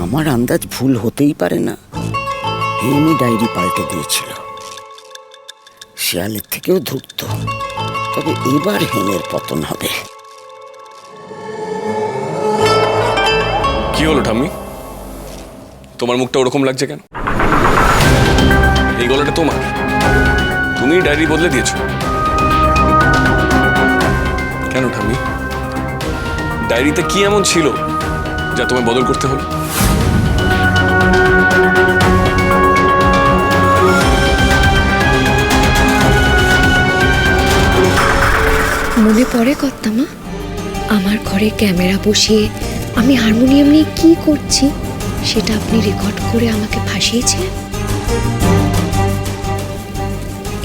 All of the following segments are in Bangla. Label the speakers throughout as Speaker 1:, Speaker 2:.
Speaker 1: আমার আন্দাজ ভুল হতেই পারে না। হেমই ডায়েরি পাল্টে দিয়েছিল। শিয়ালের থেকেও ধূর্ত। তবে এবার হেমের পতন হবে।
Speaker 2: কি হলো ঠাম্মি, তোমার মুখটা ওরকম লাগছে কেন? এই গলাটা তোমার, তুমি ডায়েরি বদলে দিয়েছো কেন ঠাম্মি? ডায়েরিতে কি এমন ছিল যা তোমায় বদল করতে হলো?
Speaker 3: মনে পড়ে কর্তামা, আমার ঘরে ক্যামেরা বসিয়ে আমি হারমোনিয়াম নিয়ে কি করছি সেটা আপনি রেকর্ড করে আমাকে ভাসিয়েছিলেন।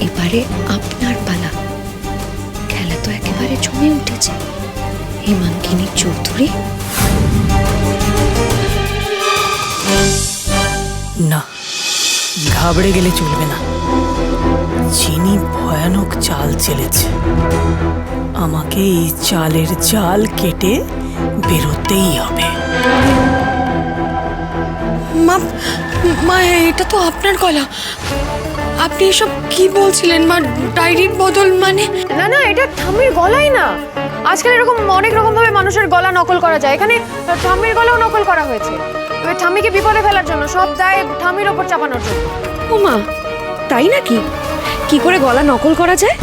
Speaker 3: এবারে আপনার পালা। খেলা তো একেবারে জমে উঠেছে। হেমাঙ্গিনী চৌধুরী,
Speaker 4: না, ঘাবড়ে গেলে চলবে না। চিনি ভয়ানক চাল চেলেছে। আমাকে এই চালের জাল কেটে বেরোতেই হবে।
Speaker 3: মা, মা এটা তো আপনার গলা। আপনি এসব কি বলছিলেন মা? ডায়েরির বদল মানে?
Speaker 5: না না, এটা ঠাম্মির গলাই না। আজকাল এরকম অনেক রকম ভাবে মানুষের গলা নকল করা যায়। এখানে ঠাম্মির গলাও নকল করা হয়েছে। এবার ঠাম্মিকে বিপদে ফেলার জন্য, সব দায় ঠাম্মির ওপর চাপানোর জন্য।
Speaker 3: ও মা, তাই নাকি? কি করে গলা নকল করা যায়?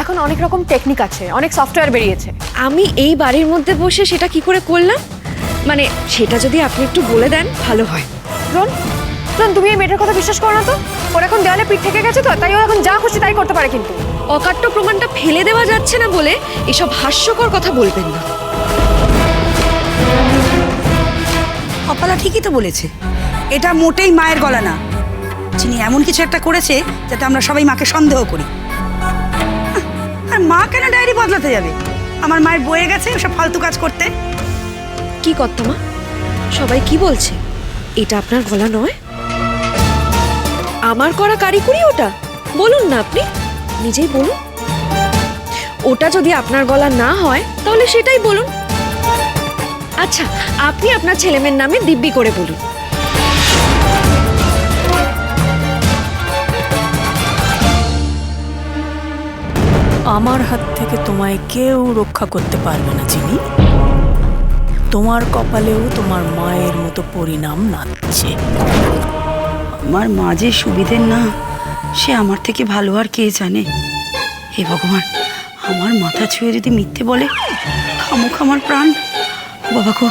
Speaker 5: এখন অনেক রকম টেকনিক আছে, অনেক সফটওয়্যার বেরিয়েছে।
Speaker 3: আমি এই বাড়ির মধ্যে বসে সেটা কি করে করলাম? মানে সেটা যদি আপনি একটু বলে দেন ভালো হয়।
Speaker 5: রন, রন, তুমি এই মেয়েটার কথা বিশ্বাস করো না তো। ওর এখন দেয়ালে পিঠ থেকে গেছে তো, তাই ও এখন যা খুশি তাই করতে পারে। কিন্তু
Speaker 3: অকাট্য প্রমাণটা ফেলে দেওয়া যাচ্ছে না বলে এসব হাস্যকর কথা বলবেন না।
Speaker 6: কপালা ঠিকই তো বলেছে, এটা মোটেই মায়ের গলা না। চিনি এমন কিছু একটা করেছে যাতে আমরা সবাই মাকে সন্দেহ করি। আর মা কেন ডায়েরি বদলাতে যাবে? আমার মায়ের বয়ে গেছে ওসব ফালতু কাজ করতে।
Speaker 3: কি কর্তামা, সবাই কি বলছে? এটা আপনার গলা নয়? আমার করা কারিকুরি ওটা? বলুন না, আপনি নিজেই বলুন। ওটা যদি আপনার গলা না হয় তাহলে সেটাই বলুন। আচ্ছা, আপনি আপনার ছেলেমেয়ের নামে দিব্যি করে বলুন।
Speaker 4: আমার হাত থেকে তোমায় কেউ রক্ষা করতে পারবে না চিনি। তোমার কপালেও তোমার মায়ের মতো পরিণাম নাচছে।
Speaker 6: আমার মা যে সুবিধের না, সে আমার থেকে ভালো আর কে জানে। হে ভগবান, আমার মাথা ছুঁয়ে যদি মিথ্যে বলে, খামুক আমার প্রাণ। বাবা গো,